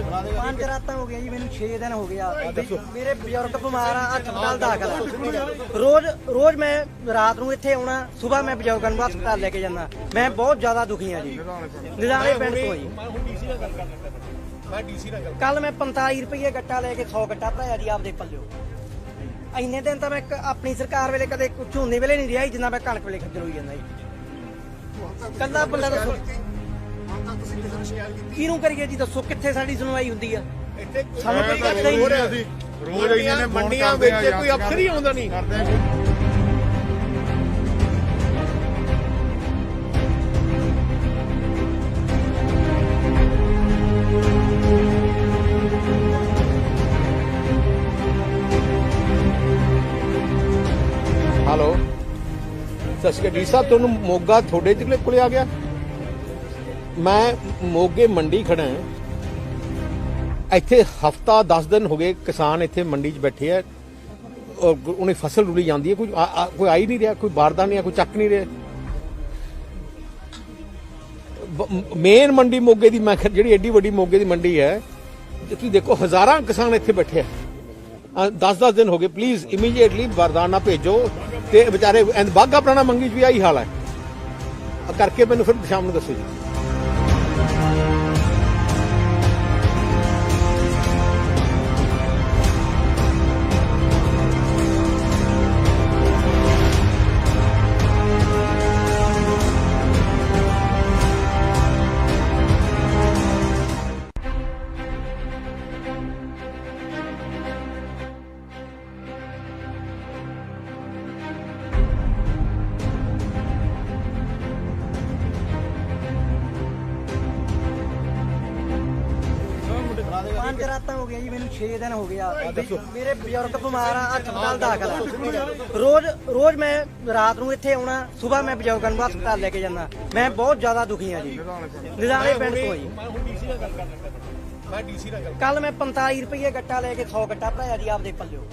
5 ਰਾਤਾਂ ਹੋ ਗਈਆਂ ਜੀ, ਮੈਨੂੰ 6 ਦਿਨ ਹੋ ਗਿਆ। ਮੇਰੇ ਬਜ਼ੁਰਗ ਬਿਮਾਰ ਆ, ਹਸਪਤਾਲ ਦਾਖਲ ਆ। ਰੋਜ਼ ਮੈਂ ਰਾਤ ਨੂੰ ਇੱਥੇ ਆਉਣਾ, ਸਵੇਰ ਮੈਂ ਬਜ਼ੁਰਗਾਂ ਨੂੰ ਹਸਪਤਾਲ ਲੈ ਕੇ ਜਾਂਦਾ। ਮੈਂ ਬਹੁਤ ਜ਼ਿਆਦਾ ਦੁਖੀ ਆ ਜੀ, ਨਿਦਾਣੇ ਪਿੰਡ ਤੋਂ ਜੀ। ਕੱਲ ਮੈਂ 45 ਰੁਪਏ ਗੱਟਾ ਲੈ ਕੇ 100 ਗੱਟਾ ਭਰਾਇਆ ਜੀ ਆਪਦੇ ਪੱਲਿਓ। ਇੰਨੇ ਦਿਨ ਤਾਂ ਮੈਂ ਆਪਣੀ ਸਰਕਾਰ ਵੇਲੇ ਕਦੇ ਝੋਨੇ ਵੇਲੇ ਨਹੀਂ ਰਿਹਾ ਜਿੰਨਾ ਮੈਂ ਕਣਕ ਵੇਲੇ ਖੱਜਲ ਹੋਈ ਜਾਂਦਾ ਜੀ। ਕੱਲਾ ਬੰਦਾ ਦੱਸੋ ਕਿਹਨੂੰ ਕਰੀਏ ਜੀ, ਦੱਸੋ ਕਿੱਥੇ ਸਾਡੀ ਸੁਣਵਾਈ ਹੁੰਦੀ ਆ? ਸਾਨੂੰ ਕੋਈ ਕਰਦਾ ਹੀ ਨਹੀਂ। ਰੋਜ਼ ਇਹਨਾਂ ਨੇ ਮੰਡੀਆਂ ਵਿੱਚ ਕੋਈ ਅਫਸਰ ਹੀ ਆਉਂਦਾ ਨਹੀਂ। ਹੈਲੋ, ਸਤਿ ਸ਼੍ਰੀ ਅਕਾਲ ਜੀ ਸਾਹਿਬ, ਤੁਹਾਨੂੰ ਮੋਗਾ ਤੁਹਾਡੇ ਜ਼ਿਲ੍ਹੇ ਕੋਲੇ ਆ ਗਿਆ। ਮੈਂ ਮੋਗੇ ਮੰਡੀ ਖੜਾ ਹਾਂ। ਇੱਥੇ ਹਫਤਾ 10 ਦਿਨ ਹੋ ਗਏ ਕਿਸਾਨ ਇੱਥੇ ਮੰਡੀ 'ਚ ਬੈਠੇ ਆ। ਉਹਨੇ ਫਸਲ ਰੁਲੀ ਜਾਂਦੀ ਹੈ, ਕੋਈ ਆਈ ਨਹੀਂ ਰਿਹਾ, ਕੋਈ ਬਾਰਦਾ ਨਹੀਂ, ਕੋਈ ਚੱਕ ਨਹੀਂ ਰਿਹਾ। ਮੇਨ ਮੰਡੀ ਮੋਗੇ ਦੀ, ਮੈਂ ਜਿਹੜੀ ਐਡੀ ਵੱਡੀ ਮੋਗੇ ਦੀ ਮੰਡੀ ਹੈ, ਤੁਸੀਂ ਦੇਖੋ ਹਜ਼ਾਰਾਂ ਕਿਸਾਨ ਇੱਥੇ ਬੈਠੇ ਆ। 10-10 ਦਿਨ ਹੋ ਗਏ। ਪਲੀਜ਼ ਇਮੀਡੀਏਟਲੀ ਬਾਰਦਾਨਾ ਭੇਜੋ। ਤੇ ਵਿਚਾਰੇ ਬਾਘਾ ਪੁਰਾਣਾ ਮੰਗੀ 'ਚ ਵੀ ਆਹੀ ਹਾਲ ਹੈ। ਕਰਕੇ ਮੈਨੂੰ ਫਿਰ ਸ਼ਾਮ ਨੂੰ ਦੱਸੋ ਜੀ। ਪੰਜ ਰਾਤਾਂ ਹੋ ਗਈਆਂ ਜੀ, ਮੈਨੂੰ 6 ਦਿਨ ਹੋ ਗਿਆ। ਮੇਰੇ ਬਜ਼ੁਰਗ ਬਿਮਾਰ ਆ, ਹਸਪਤਾਲ ਦਾਖਲ ਆ। ਰੋਜ਼ ਮੈਂ ਰਾਤ ਨੂੰ ਇੱਥੇ ਆਉਣਾ, ਸਵੇਰ ਮੈਂ ਬਜ਼ੁਰਗਾਂ ਨੂੰ ਹਸਪਤਾਲ ਲੈ ਕੇ ਜਾਂਦਾ। ਮੈਂ ਬਹੁਤ ਜ਼ਿਆਦਾ ਦੁਖੀ ਆ ਜੀ, ਨਿਦਾਣੇ ਪਿੰਡ ਤੋਂ ਜੀ। ਕੱਲ ਮੈਂ 45 ਰੁਪਏ ਗੱਟਾ ਲੈ ਕੇ 100 ਗੱਟਾ ਭਰਾਇਆ ਜੀ ਆਪਦੇ ਪੱਲਿਓ।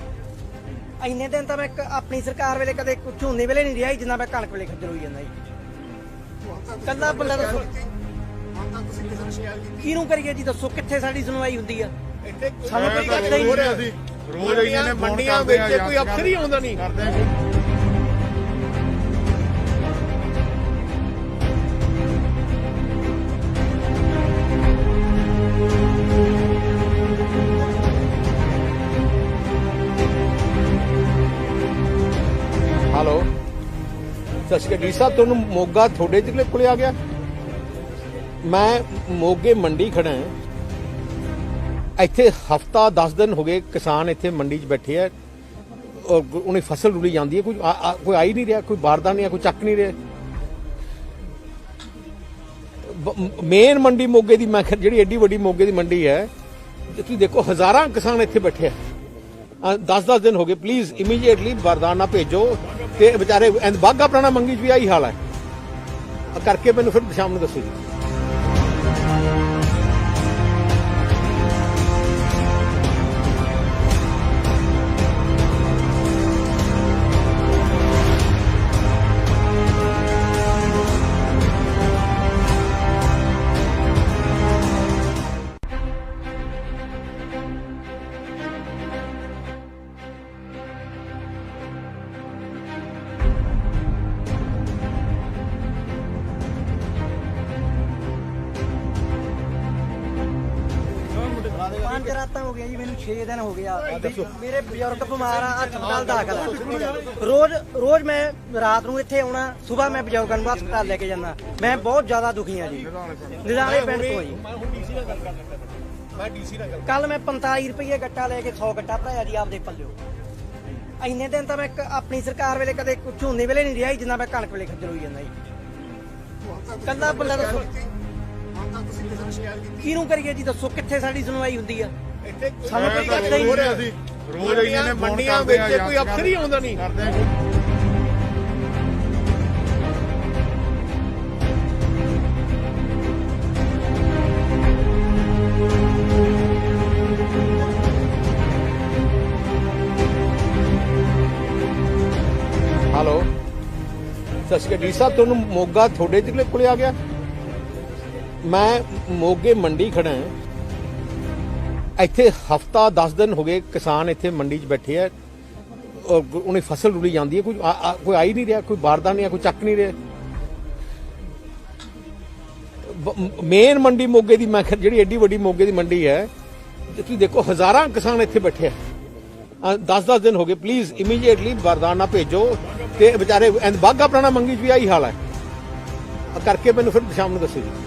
ਇੰਨੇ ਦਿਨ ਤਾਂ ਮੈਂ ਆਪਣੀ ਸਰਕਾਰ ਵੇਲੇ ਕਦੇ ਝੋਨੇ ਵੇਲੇ ਨਹੀਂ ਰਿਹਾ ਜਿੰਨਾ ਮੈਂ ਕਣਕ ਵੇਲੇ ਖੱਜਲ ਹੋਈ ਜਾਂਦਾ ਜੀ। ਕੱਲਾ ਬੰਦਾ ਦੱਸੋ ਕਿਹਨੂੰ ਕਰੀਏ ਜੀ, ਦੱਸੋ ਕਿੱਥੇ ਸਾਡੀ ਸੁਣਵਾਈ ਹੁੰਦੀ ਆ? ਸਾਨੂੰ ਕੋਈ ਕਰਦਾ ਹੀ ਨਹੀਂ। ਰੋਜ਼ ਇਹਨਾਂ ਨੇ ਮੰਡੀਆਂ ਵਿੱਚ ਕੋਈ ਅਫਸਰ ਹੀ ਆਉਂਦਾ ਨਹੀਂ। ਹੈਲੋ, ਸਤਿ ਸ਼੍ਰੀ ਅਕਾਲ ਜੀ ਸਾਹਿਬ, ਤੁਹਾਨੂੰ ਮੋਗਾ ਤੁਹਾਡੇ ਜ਼ਿਲ੍ਹੇ ਕੋਲੇ ਆ ਗਿਆ। ਮੈਂ ਮੋਗੇ ਮੰਡੀ ਖੜਾ ਹਾਂ। ਇੱਥੇ ਹਫਤਾ 10 ਦਿਨ ਹੋ ਗਏ ਕਿਸਾਨ ਇੱਥੇ ਮੰਡੀ 'ਚ ਬੈਠੇ ਆ। ਉਹਨੇ ਫਸਲ ਰੁਲੀ ਜਾਂਦੀ ਹੈ, ਕੋਈ ਆਈ ਨਹੀਂ ਰਿਹਾ, ਕੋਈ ਬਾਰਦਾ ਨਹੀਂ, ਕੋਈ ਚੱਕ ਨਹੀਂ ਰਿਹਾ। ਮੇਨ ਮੰਡੀ ਮੋਗੇ ਦੀ, ਮੈਂ ਜਿਹੜੀ ਐਡੀ ਵੱਡੀ ਮੋਗੇ ਦੀ ਮੰਡੀ ਹੈ, ਤੁਸੀਂ ਦੇਖੋ ਹਜ਼ਾਰਾਂ ਕਿਸਾਨ ਇੱਥੇ ਬੈਠੇ ਆ। 10-10 ਦਿਨ ਹੋ ਗਏ। ਪਲੀਜ਼ ਇਮੀਡੀਏਟਲੀ ਬਾਰਦਾਨਾ ਭੇਜੋ। ਤੇ ਵਿਚਾਰੇ ਬਾਘਾ ਪੁਰਾਣਾ ਮੰਗੀ 'ਚ ਵੀ ਆਹੀ ਹਾਲ ਹੈ। ਕਰਕੇ ਮੈਨੂੰ ਫਿਰ ਸ਼ਾਮ ਨੂੰ ਦੱਸੋ ਜੀ। ਪੰਜ ਰਾਤਾਂ ਹੋ ਗਈਆਂ ਜੀ, ਮੈਨੂੰ 6 ਦਿਨ ਹੋ ਗਿਆ। ਮੇਰੇ ਬਜ਼ੁਰਗ ਬਿਮਾਰ ਆ, ਹਸਪਤਾਲ ਦਾਖਲ ਆ। ਰੋਜ਼ ਮੈਂ ਰਾਤ ਨੂੰ ਇੱਥੇ ਆਉਣਾ, ਸਵੇਰ ਮੈਂ ਬਜ਼ੁਰਗਾਂ ਨੂੰ ਹਸਪਤਾਲ ਲੈ ਕੇ ਜਾਂਦਾ। ਮੈਂ ਬਹੁਤ ਜ਼ਿਆਦਾ ਦੁਖੀ ਆ ਜੀ, ਨਿਦਾਣੇ ਪਿੰਡ ਤੋਂ ਜੀ। ਕੱਲ ਮੈਂ 45 ਰੁਪਏ ਗੱਟਾ ਲੈ ਕੇ 100 ਗੱਟਾ ਭਰਾਇਆ ਜੀ ਆਪਦੇ ਪੱਲਿਓ। ਇੰਨੇ ਦਿਨ ਤਾਂ ਮੈਂ ਆਪਣੀ ਸਰਕਾਰ ਵੇਲੇ ਕਦੇ ਝੋਨੇ ਵੇਲੇ ਨਹੀਂ ਰਿਹਾ ਜਿੰਨਾ ਮੈਂ ਕਣਕ ਵੇਲੇ ਖੱਜਲ ਹੋਈ ਜਾਂਦਾ ਜੀ। ਕੱਲਾ ਬੰਦਾ ਦੱਸੋ ਕਿਹਨੂੰ ਕਰੀਏ ਜੀ, ਦੱਸੋ ਕਿੱਥੇ ਸਾਡੀ ਸੁਣਵਾਈ ਹੁੰਦੀ ਆ? ਸਾਨੂੰ ਕੋਈ ਕਰਦਾ ਹੀ ਨਹੀਂ। ਰੋਜ਼ ਇਹਨਾਂ ਨੇ ਮੰਡੀਆਂ ਵਿੱਚ ਕੋਈ ਅਫਸਰ ਹੀ ਆਉਂਦਾ ਨਹੀਂ। ਹੈਲੋ, ਸਤਿ ਸ਼੍ਰੀ ਅਕਾਲ ਜੀ ਸਾਹਿਬ, ਤੁਹਾਨੂੰ ਮੋਗਾ ਤੁਹਾਡੇ ਜ਼ਿਲ੍ਹੇ ਕੋਲੇ ਆ ਗਿਆ। ਮੈਂ ਮੋਗੇ ਮੰਡੀ ਖੜਾ ਹਾਂ। ਇੱਥੇ ਹਫਤਾ 10 ਦਿਨ ਹੋ ਗਏ ਕਿਸਾਨ ਇੱਥੇ ਮੰਡੀ 'ਚ ਬੈਠੇ ਆ ਉਹਨੇ ਫਸਲ ਰੁਲੀ ਜਾਂਦੀ ਹੈ ਕੋਈ ਆ ਹੀ ਨਹੀਂ ਰਿਹਾ ਕੋਈ ਬਾਰਦਾ ਨਹੀਂ ਆ ਕੋਈ ਚੱਕ ਨਹੀਂ ਰਿਹਾ ਮੇਨ ਮੰਡੀ ਮੋਗੇ ਦੀ ਮੈਂ ਜਿਹੜੀ ਐਡੀ ਵੱਡੀ ਮੋਗੇ ਦੀ ਮੰਡੀ ਹੈ ਤੁਸੀਂ ਦੇਖੋ ਹਜ਼ਾਰਾਂ ਕਿਸਾਨ ਇੱਥੇ ਬੈਠੇ ਆ 10-10 ਦਿਨ ਹੋ ਗਏ ਪਲੀਜ਼ ਇਮੀਡੀਏਟਲੀ ਬਾਰਦਾਨਾ ਭੇਜੋ ਤੇ ਵਿਚਾਰੇ ਬਾਗਾ ਪੁਰਾਣਾ ਮੰਗੀ 'ਚ ਵੀ ਆਹੀ ਹਾਲ ਹੈ ਕਰਕੇ ਮੈਨੂੰ ਫਿਰ ਸ਼ਾਮ ਨੂੰ ਦੱਸੋ ਜੀ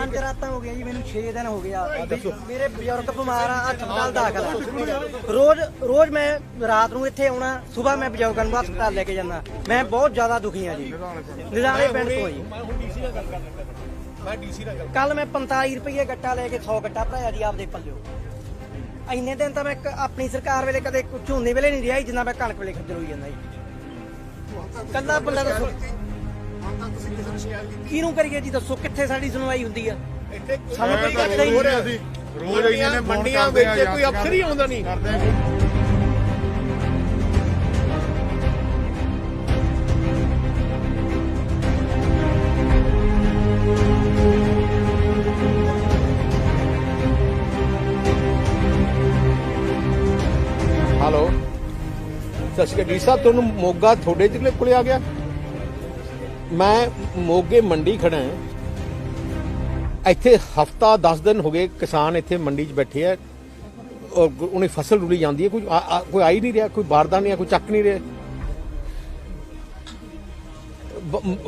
ਪੰਜ ਰਾਤਾਂ ਹੋ ਗਈਆਂ ਜੀ ਮੈਨੂੰ 6 ਦਿਨ ਹੋ ਗਿਆ ਮੇਰੇ ਬਜ਼ੁਰਗ ਬਿਮਾਰ ਆ ਹਸਪਤਾਲ ਦਾਖਲ ਆ ਰੋਜ਼ ਮੈਂ ਰਾਤ ਨੂੰ ਇੱਥੇ ਆਉਣਾ ਸਵੇਰ ਮੈਂ ਬਜ਼ੁਰਗਾਂ ਨੂੰ ਹਸਪਤਾਲ ਲੈ ਕੇ ਜਾਂਦਾ ਮੈਂ ਬਹੁਤ ਜ਼ਿਆਦਾ ਦੁਖੀ ਆ ਜੀ ਨਿਦਾਣੇ ਪਿੰਡ ਤੋਂ ਜੀ ਕੱਲ ਮੈਂ 45 ਰੁਪਏ ਗੱਟਾ ਲੈ ਕੇ 100 ਗੱਟਾ ਭਰਾਇਆ ਜੀ ਆਪਦੇ ਪੱਲਿਓ ਇੰਨੇ ਦਿਨ ਤਾਂ ਮੈਂ ਆਪਣੀ ਸਰਕਾਰ ਵੇਲੇ ਕਦੇ ਝੋਨੇ ਵੇਲੇ ਨਹੀਂ ਰਿਹਾ ਜਿੰਨਾ ਮੈਂ ਕਣਕ ਵੇਲੇ ਖੱਜਲ ਹੋਈ ਜਾਂਦਾ ਜੀ ਕੱਲਾ ਬੰਦਾ ਦੱਸੋ ਕਿਹਨੂੰ ਕਰੀਏ ਜੀ ਦੱਸੋ ਕਿੱਥੇ ਸਾਡੀ ਸੁਣਵਾਈ ਹੁੰਦੀ ਆ ਸਾਨੂੰ ਕੋਈ ਕਰਦਾ ਹੀ ਨਹੀਂ ਰੋਜ਼ ਇਹਨਾਂ ਨੇ ਮੰਡੀਆਂ ਵਿੱਚ ਕੋਈ ਅਫਸਰ ਹੀ ਆਉਂਦਾ ਨਹੀਂ ਹੈਲੋ ਸਤਿ ਸ਼੍ਰੀ ਅਕਾਲ ਜੀ ਸਾਹਿਬ ਤੁਹਾਨੂੰ ਮੋਗਾ ਤੁਹਾਡੇ ਜ਼ਿਲ੍ਹੇ ਕੋਲੇ ਆ ਗਿਆ ਮੈਂ ਮੋਗੇ ਮੰਡੀ ਖੜਾ ਹਾਂ ਇੱਥੇ ਹਫਤਾ 10 ਦਿਨ ਹੋ ਗਏ ਕਿਸਾਨ ਇੱਥੇ ਮੰਡੀ 'ਚ ਬੈਠੇ ਆ ਉਹਨੇ ਫਸਲ ਰੁਲੀ ਜਾਂਦੀ ਹੈ ਕੋਈ ਆ ਹੀ ਨਹੀਂ ਰਿਹਾ ਕੋਈ ਬਾਰਦਾ ਨਹੀਂ ਆ ਕੋਈ ਚੱਕ ਨਹੀਂ ਰਿਹਾ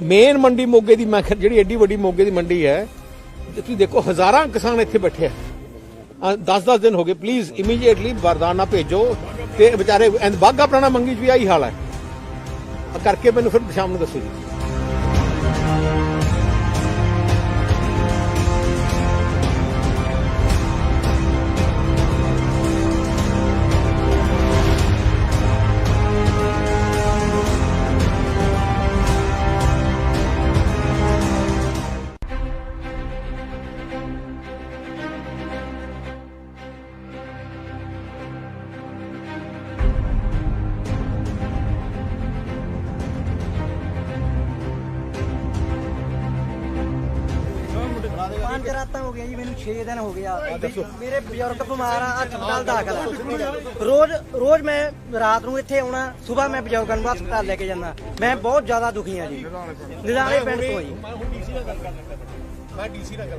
ਮੇਨ ਮੰਡੀ ਮੋਗੇ ਦੀ ਮੈਂ ਜਿਹੜੀ ਐਡੀ ਵੱਡੀ ਮੋਗੇ ਦੀ ਮੰਡੀ ਹੈ ਤੁਸੀਂ ਦੇਖੋ ਹਜ਼ਾਰਾਂ ਕਿਸਾਨ ਇੱਥੇ ਬੈਠੇ ਆ 10-10 ਦਿਨ ਹੋ ਗਏ ਪਲੀਜ਼ ਇਮੀਡੀਏਟਲੀ ਬਾਰਦਾਨਾ ਭੇਜੋ ਤੇ ਵਿਚਾਰੇ ਬਾਗਾ ਪੁਰਾਣਾ ਮੰਗੀ 'ਚ ਵੀ ਆਹੀ ਹਾਲ ਹੈ ਕਰਕੇ ਮੈਨੂੰ ਫਿਰ ਸ਼ਾਮ ਨੂੰ ਦੱਸੋ ਜੀ ਪੰਜ ਰਾਤਾਂ ਹੋ ਗਈਆਂ ਜੀ ਮੈਨੂੰ 6 ਦਿਨ ਹੋ ਗਿਆ ਮੇਰੇ ਬਜ਼ੁਰਗ ਬਿਮਾਰ ਆ ਹਸਪਤਾਲ ਦਾਖਲ ਆ ਰੋਜ਼ ਮੈਂ ਰਾਤ ਨੂੰ ਇੱਥੇ ਆਉਣਾ ਸਵੇਰ ਮੈਂ ਬਜ਼ੁਰਗਾਂ ਨੂੰ ਹਸਪਤਾਲ ਲੈ ਕੇ ਜਾਂਦਾ ਮੈਂ ਬਹੁਤ ਜ਼ਿਆਦਾ ਦੁਖੀ ਆ ਜੀ ਨਿਦਾਣੇ ਪਿੰਡ ਤੋਂ ਜੀ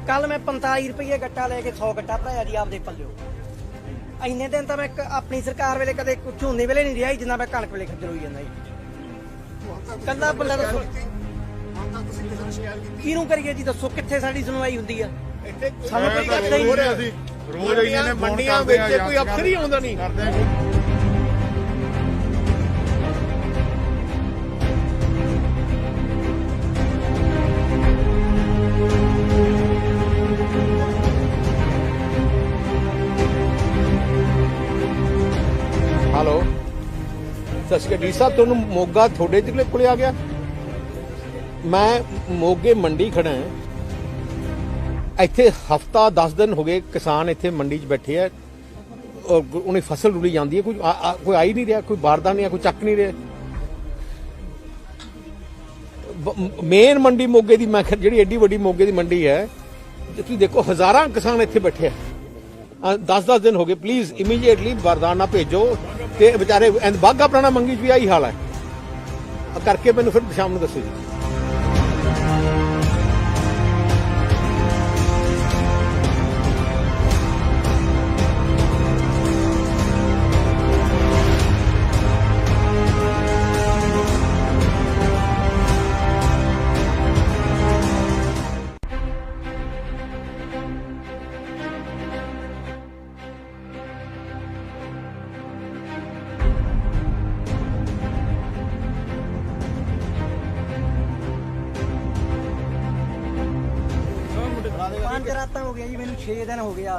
ਕੱਲ ਮੈਂ 45 ਰੁਪਏ ਗੱਟਾ ਲੈ ਕੇ 100 ਗੱਟਾ ਭਰਾਇਆ ਜੀ ਆਪਦੇ ਪੱਲਿਓ ਇੰਨੇ ਦਿਨ ਤਾਂ ਮੈਂ ਆਪਣੀ ਸਰਕਾਰ ਵੇਲੇ ਕਦੇ ਝੋਨੇ ਵੇਲੇ ਨਹੀਂ ਰਿਹਾ ਜਿੰਨਾ ਮੈਂ ਕਣਕ ਵੇਲੇ ਖੱਜਲ ਹੋਈ ਜਾਂਦਾ ਜੀ ਕੱਲਾ ਬੰਦਾ ਦੱਸੋ ਕਿਹਨੂੰ ਕਰੀਏ ਜੀ ਦੱਸੋ ਕਿੱਥੇ ਸਾਡੀ ਸੁਣਵਾਈ ਹੁੰਦੀ ਆ ਸਾਨੂੰ ਕੋਈ ਕਰਦਾ ਹੀ ਨਹੀਂ ਰੋਜ਼ ਇਹਨਾਂ ਨੇ ਮੰਡੀਆਂ ਵਿੱਚ ਕੋਈ ਅਫਸਰ ਹੀ ਆਉਂਦਾ ਨਹੀਂ ਹੈਲੋ ਸਤਿ ਸ਼੍ਰੀ ਅਕਾਲ ਜੀ ਸਾਹਿਬ ਤੁਹਾਨੂੰ ਮੋਗਾ ਤੁਹਾਡੇ ਜ਼ਿਲ੍ਹੇ ਕੋਲੇ ਆ ਗਿਆ ਮੈਂ ਮੋਗੇ ਮੰਡੀ ਖੜਾ ਹਾਂ ਇੱਥੇ ਹਫਤਾ 10 ਦਿਨ ਹੋ ਗਏ ਕਿਸਾਨ ਇੱਥੇ ਮੰਡੀ 'ਚ ਬੈਠੇ ਆ ਉਹਨੇ ਫਸਲ ਰੁਲੀ ਜਾਂਦੀ ਹੈ ਕੋਈ ਆ ਹੀ ਨਹੀਂ ਰਿਹਾ ਕੋਈ ਬਾਰਦਾ ਨਹੀਂ ਆ ਕੋਈ ਚੱਕ ਨਹੀਂ ਰਿਹਾ ਮੇਨ ਮੰਡੀ ਮੋਗੇ ਦੀ ਮੈਂ ਜਿਹੜੀ ਐਡੀ ਵੱਡੀ ਮੋਗੇ ਦੀ ਮੰਡੀ ਹੈ ਤੁਸੀਂ ਦੇਖੋ ਹਜ਼ਾਰਾਂ ਕਿਸਾਨ ਇੱਥੇ ਬੈਠੇ ਆ 10-10 ਦਿਨ ਹੋ ਗਏ ਪਲੀਜ਼ ਇਮੀਡੀਏਟਲੀ ਬਾਰਦਾਨਾ ਭੇਜੋ ਤੇ ਵਿਚਾਰੇ ਬਾਗਾ ਪੁਰਾਣਾ ਮੰਗੀ 'ਚ ਵੀ ਆਹੀ ਹਾਲ ਹੈ ਕਰਕੇ ਮੈਨੂੰ ਫਿਰ ਸ਼ਾਮ ਨੂੰ ਦੱਸੋ ਜੀ 5 ਰਾਤਾਂ ਹੋ ਗਈਆਂ ਜੀ, ਮੈਨੂੰ 6 ਦਿਨ ਹੋ ਗਿਆ।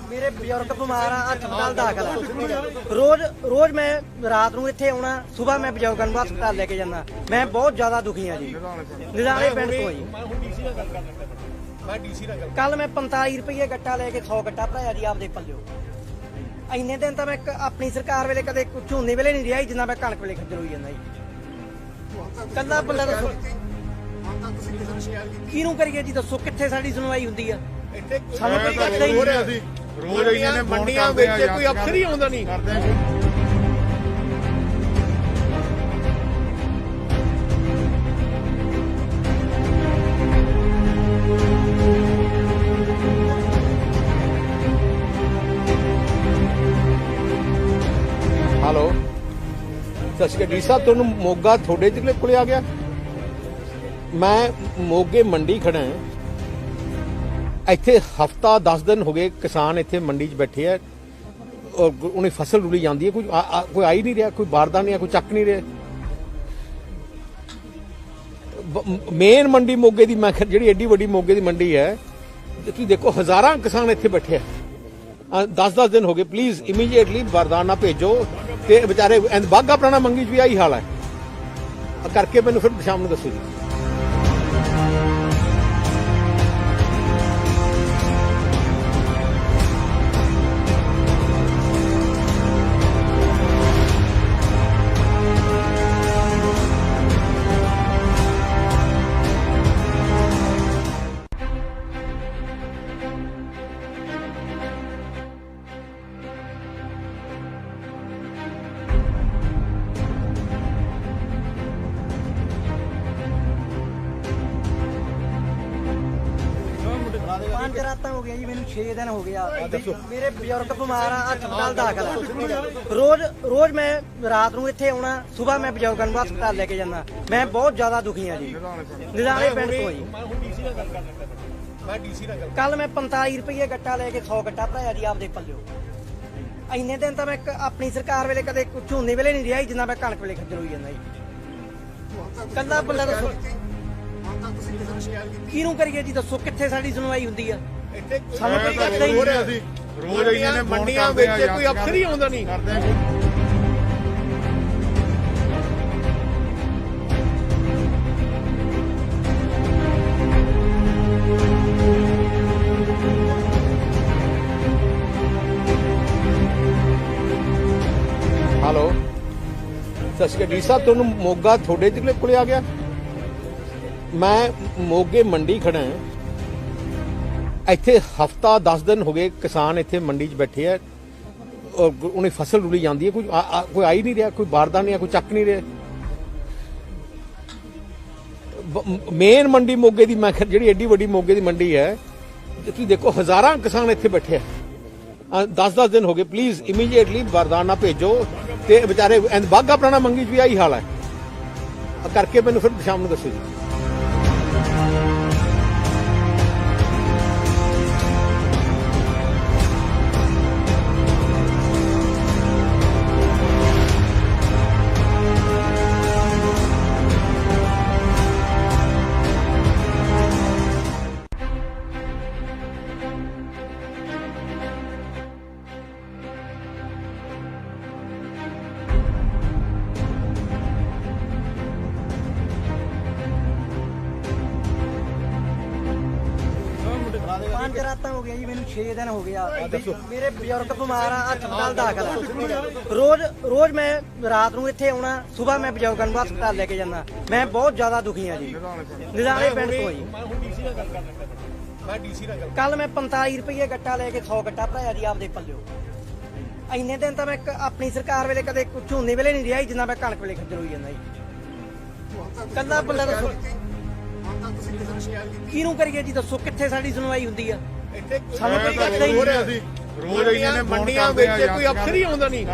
ਮੇਰੇ ਬਜ਼ੁਰਗ ਬਿਮਾਰ ਆ, ਹਸਪਤਾਲ ਦਾਖਲ ਆ। ਰੋਜ਼ ਮੈਂ ਰਾਤ ਨੂੰ ਇੱਥੇ ਆਉਣਾ, ਸਵੇਰ ਮੈਂ ਬਜ਼ੁਰਗਾਂ ਨੂੰ ਹਸਪਤਾਲ ਲੈ ਕੇ ਜਾਂਦਾ। ਮੈਂ ਬਹੁਤ ਜ਼ਿਆਦਾ ਦੁਖੀ ਆ ਜੀ, ਨਿਦਾਣੇ ਪਿੰਡ ਤੋਂ ਜੀ। ਕੱਲ ਮੈਂ 45 ਰੁਪਏ ਗੱਟਾ ਲੈ ਕੇ 100 ਗੱਟਾ ਭਰਾਇਆ ਜੀ ਆਪਦੇ ਪੱਲਿਓ। ਇੰਨੇ ਦਿਨ ਤਾਂ ਮੈਂ ਆਪਣੀ ਸਰਕਾਰ ਵੇਲੇ ਕਦੇ ਝੋਨੇ ਵੇਲੇ ਨਹੀਂ ਰਿਹਾ ਜੀ, ਜਿੰਨਾ ਮੈਂ ਕਣਕ ਵੇਲੇ ਖੱਜਲ ਹੋਈ ਜਾਂਦਾ ਜੀ। ਕੱਲਾ ਬੰਦਾ ਦੱਸੋ ਕਿਹਨੂੰ ਕਰੀਏ ਜੀ, ਦੱਸੋ ਕਿੱਥੇ ਸਾਡੀ ਸੁਣਵਾਈ ਹੁੰਦੀ ਆ? ਸਾਨੂੰ ਕੋਈ ਕਰਦਾ ਹੀ ਨਹੀਂ। ਰੋਜ਼ ਇਹਨਾਂ ਨੇ ਮੰਡੀਆਂ ਵਿੱਚ ਕੋਈ ਅਫਸਰ ਹੀ ਆਉਂਦਾ ਨਹੀਂ। ਹੈਲੋ, ਸਤਿ ਸ਼੍ਰੀ ਅਕਾਲ ਡੀ ਸਾਹਿਬ, ਤੁਹਾਨੂੰ ਮੋਗਾ ਤੁਹਾਡੇ ਜ਼ਿਲ੍ਹੇ ਕੋਲੇ ਆ ਗਿਆ। ਮੈਂ ਮੋਗੇ ਮੰਡੀ ਖੜਾ ਹਾਂ। ਇੱਥੇ ਹਫਤਾ 10 ਦਿਨ ਹੋ ਗਏ ਕਿਸਾਨ ਇੱਥੇ ਮੰਡੀ 'ਚ ਬੈਠੇ ਆ, ਔਰ ਉਹਨੇ ਫਸਲ ਰੁਲੀ ਜਾਂਦੀ ਹੈ, ਕੋਈ ਆਈ ਨਹੀਂ ਰਿਹਾ, ਕੋਈ ਬਾਰਦਾ ਨਹੀਂ, ਕੋਈ ਚੱਕ ਨਹੀਂ ਰਿਹਾ। ਮੇਨ ਮੰਡੀ ਮੋਗੇ ਦੀ, ਮੈਂ ਜਿਹੜੀ ਐਡੀ ਵੱਡੀ ਮੋਗੇ ਦੀ ਮੰਡੀ ਹੈ, ਤੁਸੀਂ ਦੇਖੋ ਹਜ਼ਾਰਾਂ ਕਿਸਾਨ ਇੱਥੇ ਬੈਠੇ ਆ। 10-10 ਦਿਨ ਹੋ ਗਏ। ਪਲੀਜ਼ ਇਮੀਡੀਏਟਲੀ ਬਾਰਦਾਨਾ ਨਾ ਭੇਜੋ। ਤੇ ਵਿਚਾਰੇ ਬਾਗਾ ਪੁਰਾਣਾ ਮੰਗੀ 'ਚ ਵੀ ਆਹੀ ਹਾਲ ਹੈ। ਕਰਕੇ ਮੈਨੂੰ ਫਿਰ ਸ਼ਾਮ ਨੂੰ ਦੱਸੋ ਜੀ। ਪੰਜ ਰਾਤਾਂ ਹੋ ਗਈਆਂ ਜੀ, ਮੈਨੂੰ 6 ਦਿਨ ਹੋ ਗਿਆ। ਮੇਰੇ ਬਜ਼ੁਰਗ ਬਿਮਾਰ ਆ, ਹਸਪਤਾਲ ਦਾਖਲ ਆ। ਰੋਜ਼ ਮੈਂ ਰਾਤ ਨੂੰ ਇੱਥੇ ਆਉਣਾ, ਸਵੇਰ ਮੈਂ ਬਜ਼ੁਰਗਾਂ ਨੂੰ ਹਸਪਤਾਲ ਲੈ ਕੇ ਜਾਂਦਾ। ਮੈਂ ਬਹੁਤ ਜ਼ਿਆਦਾ ਦੁਖੀ ਆ ਜੀ, ਨਿਦਾਣੇ ਪਿੰਡ ਤੋਂ ਜੀ। ਕੱਲ ਮੈਂ 45 ਰੁਪਏ ਗੱਟਾ ਲੈ ਕੇ 100 ਗੱਟਾ ਭਰਾਇਆ ਜੀ ਆਪਦੇ ਪੱਲਿਓ। ਇੰਨੇ ਦਿਨ ਤਾਂ ਮੈਂ ਆਪਣੀ ਸਰਕਾਰ ਵੇਲੇ ਕਦੇ ਝੋਨੇ ਵੇਲੇ ਨਹੀਂ ਰਿਹਾ ਜੀ, ਜਿੰਨਾ ਮੈਂ ਕਣਕ ਵੇਲੇ ਖੱਜਲ ਹੋਈ ਜਾਂਦਾ ਜੀ। ਕੱਲਾ ਬੰਦਾ ਦੱਸੋ ਕਿਹਨੂੰ ਕਰੀਏ ਜੀ, ਦੱਸੋ ਕਿੱਥੇ ਸਾਡੀ ਸੁਣਵਾਈ ਹੁੰਦੀ ਆ? ਸਾਨੂੰ ਕੋਈ ਕਰਦਾ ਹੀ ਨਹੀਂ। ਰੋਜ਼ ਇਹਨਾਂ ਨੇ ਮੰਡੀਆਂ ਵਿੱਚ ਕੋਈ ਅਫਸਰ ਹੀ ਆਉਂਦਾ ਨਹੀਂ। ਹੈਲੋ, ਸਤਿ ਸ਼੍ਰੀ ਅਕਾਲ ਡੀ ਸਾਹਿਬ, ਤੁਹਾਨੂੰ ਮੋਗਾ ਤੁਹਾਡੇ ਜ਼ਿਲ੍ਹੇ ਕੋਲੇ ਆ ਗਿਆ। ਮੈਂ ਮੋਗੇ ਮੰਡੀ ਖੜਾ ਹਾਂ। ਇੱਥੇ ਹਫਤਾ 10 ਦਿਨ ਹੋ ਗਏ ਕਿਸਾਨ ਇੱਥੇ ਮੰਡੀ 'ਚ ਬੈਠੇ ਆ, ਔਰ ਉਹਨੇ ਫਸਲ ਰੁਲੀ ਜਾਂਦੀ ਹੈ, ਕੋਈ ਆਈ ਨਹੀਂ ਰਿਹਾ, ਕੋਈ ਬਾਰਦਾ ਨਹੀਂ, ਕੋਈ ਚੱਕ ਨਹੀਂ ਰਿਹਾ। ਮੇਨ ਮੰਡੀ ਮੋਗੇ ਦੀ, ਮੈਂ ਜਿਹੜੀ ਐਡੀ ਵੱਡੀ ਮੋਗੇ ਦੀ ਮੰਡੀ ਹੈ, ਤੁਸੀਂ ਦੇਖੋ ਹਜ਼ਾਰਾਂ ਕਿਸਾਨ ਇੱਥੇ ਬੈਠੇ ਆ। 10-10 ਦਿਨ ਹੋ ਗਏ। ਪਲੀਜ਼ ਇਮੀਡੀਏਟਲੀ ਬਾਰਦਾਨਾ ਨਾ ਭੇਜੋ। ਤੇ ਵਿਚਾਰੇ ਬਾਗਾ ਪੁਰਾਣਾ ਮੰਗੀ 'ਚ ਵੀ ਆਹੀ ਹਾਲ ਹੈ। ਕਰਕੇ ਮੈਨੂੰ ਫਿਰ ਸ਼ਾਮ ਨੂੰ ਦੱਸੋ ਜੀ। ਪੰਜ ਰਾਤਾਂ ਹੋ ਗਈਆਂ ਜੀ, ਮੈਨੂੰ 6 ਦਿਨ ਹੋ ਗਿਆ। ਮੇਰੇ ਬਜ਼ੁਰਗ ਬਿਮਾਰ ਆ, ਹਸਪਤਾਲ ਦਾਖਲ ਆ। ਰੋਜ਼ ਮੈਂ ਰਾਤ ਨੂੰ ਇੱਥੇ ਆਉਣਾ, ਸਵੇਰ ਮੈਂ ਬਜ਼ੁਰਗਾਂ ਨੂੰ ਹਸਪਤਾਲ ਲੈ ਕੇ ਜਾਂਦਾ। ਮੈਂ ਬਹੁਤ ਜ਼ਿਆਦਾ ਦੁਖੀ ਆ ਜੀ, ਨਿਦਾਣੇ ਪਿੰਡ ਤੋਂ ਜੀ। ਕੱਲ ਮੈਂ 45 ਰੁਪਏ ਗੱਟਾ ਲੈ ਕੇ 100 ਗੱਟਾ ਭਰਾਇਆ ਜੀ ਆਪਦੇ ਪੱਲਿਓ। ਇੰਨੇ ਦਿਨ ਤਾਂ ਮੈਂ ਆਪਣੀ ਸਰਕਾਰ ਵੇਲੇ ਕਦੇ ਝੋਨੇ ਵੇਲੇ ਨਹੀਂ ਰਿਹਾ ਜੀ, ਜਿੰਨਾ ਮੈਂ ਕਣਕ ਵੇਲੇ ਖੱਜਲ ਹੋਈ ਜਾਂਦਾ ਜੀ। ਕੱਲਾ ਬੰਦਾ ਦੱਸੋ ਕਿਹਨੂੰ ਕਰੀਏ ਜੀ, ਦੱਸੋ ਕਿੱਥੇ ਸਾਡੀ ਸੁਣਵਾਈ ਹੁੰਦੀ ਆ? ਸਾਨੂੰ ਕੋਈ ਕਰਦਾ ਹੀ ਨਹੀਂ। ਰੋਜ਼ ਇਹਨਾਂ ਨੇ ਮੰਡੀਆਂ ਵਿੱਚ ਕੋਈ ਅਫਸਰ ਹੀ ਆਉਂਦਾ ਨਹੀਂ।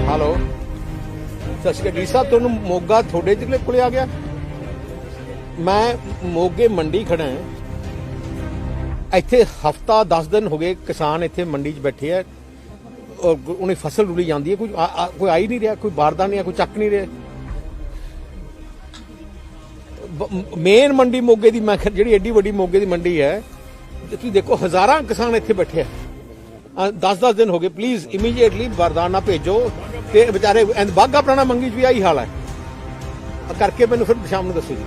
ਹੈਲੋ, ਸਤਿ ਸ਼੍ਰੀ ਅਕਾਲ ਡੀ ਸਾਹਿਬ, ਤੁਹਾਨੂੰ ਮੋਗਾ ਤੁਹਾਡੇ ਜ਼ਿਲ੍ਹੇ ਕੋਲੇ ਆ ਗਿਆ। ਮੈਂ ਮੋਗੇ ਮੰਡੀ ਖੜਾ ਹਾਂ। ਇੱਥੇ ਹਫਤਾ 10 ਦਿਨ ਹੋ ਗਏ ਕਿਸਾਨ ਇੱਥੇ ਮੰਡੀ 'ਚ ਬੈਠੇ ਆ ਔਰ ਉਹਨੇ ਫਸਲ ਰੁਲੀ ਜਾਂਦੀ ਹੈ, ਕੋਈ ਆ ਹੀ ਨਹੀਂ ਰਿਹਾ, ਕੋਈ ਬਾਰਦਾ ਨਹੀਂ ਆ, ਕੋਈ ਚੱਕ ਨਹੀਂ ਰਿਹਾ। ਮੇਨ ਮੰਡੀ ਮੋਗੇ ਦੀ, ਮੈਂ ਜਿਹੜੀ ਐਡੀ ਵੱਡੀ ਮੋਗੇ ਦੀ ਮੰਡੀ ਹੈ, ਤੁਸੀਂ ਦੇਖੋ ਹਜ਼ਾਰਾਂ ਕਿਸਾਨ ਇੱਥੇ ਬੈਠੇ ਆ। 10-10 ਦਿਨ ਹੋ ਗਏ। ਪਲੀਜ਼ ਇਮੀਡੀਏਟਲੀ ਬਾਰਦਾਨਾ ਭੇਜੋ ਤੇ ਵਿਚਾਰੇ ਬਾਗਾ ਪੁਰਾਣਾ ਮੰਗੀ 'ਚ ਵੀ ਆਹੀ ਹਾਲ ਹੈ। ਕਰਕੇ ਮੈਨੂੰ ਫਿਰ ਸ਼ਾਮ ਨੂੰ ਦੱਸੋ ਜੀ।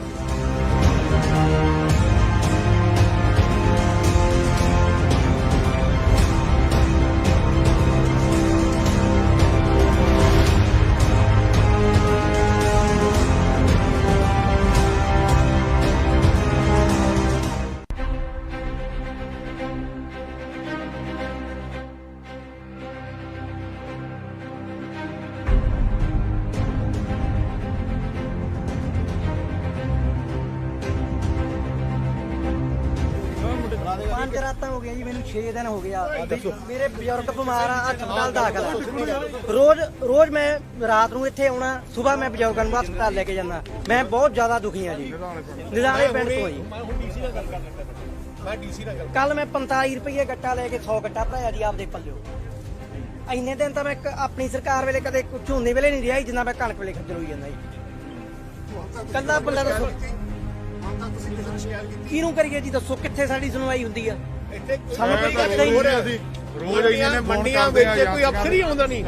ਪੰਜ ਰਾਤਾਂ ਹੋ ਗਈਆਂ ਜੀ, ਮੈਨੂੰ 6 ਦਿਨ ਹੋ ਗਿਆ। ਮੇਰੇ ਬਜ਼ੁਰਗ ਬਿਮਾਰ ਆ, ਹਸਪਤਾਲ ਦਾਖਲ ਆ। ਰੋਜ਼ ਮੈਂ ਰਾਤ ਨੂੰ ਇੱਥੇ ਆਉਣਾ, ਸਵੇਰ ਮੈਂ ਬਜ਼ੁਰਗਾਂ ਨੂੰ ਹਸਪਤਾਲ ਲੈ ਕੇ ਜਾਂਦਾ। ਮੈਂ ਬਹੁਤ ਜ਼ਿਆਦਾ ਦੁਖੀ ਆ ਜੀ। ਨਿਦਾਣੇ ਪਿੰਡ ਤੋਂ ਜੀ। ਕੱਲ ਮੈਂ 45 ਰੁਪਏ ਗੱਟਾ ਲੈ ਕੇ 100 ਗੱਟਾ ਭਰਾਇਆ ਜੀ ਆਪਦੇ ਪੱਲਿਓ। ਇੰਨੇ ਦਿਨ ਤਾਂ ਮੈਂ ਆਪਣੀ ਸਰਕਾਰ ਵੇਲੇ ਕਦੇ ਝੋਨੇ ਵੇਲੇ ਨਹੀਂ ਰਿਹਾ ਜਿੰਨਾ ਮੈਂ ਕਣਕ ਵੇਲੇ ਖੱਜਲ ਹੋਈ ਜਾਂਦਾ ਜੀ। ਕੱਲਾ ਬੰਦਾ ਦੱਸੋ ਕਿਹਨੂੰ ਕਰੀਏ ਜੀ, ਦੱਸੋ ਕਿੱਥੇ ਸਾਡੀ ਸੁਣਵਾਈ ਹੁੰਦੀ ਆ? ਸਾਨੂੰ ਕੋਈ ਕਰਦਾ ਹੀ ਨਹੀਂ। ਰੋਜ਼ ਇਹਨਾਂ ਨੇ ਮੰਡੀਆਂ ਵਿੱਚ ਕੋਈ ਅਫਸਰ ਹੀ ਆਉਂਦਾ ਨਹੀਂ।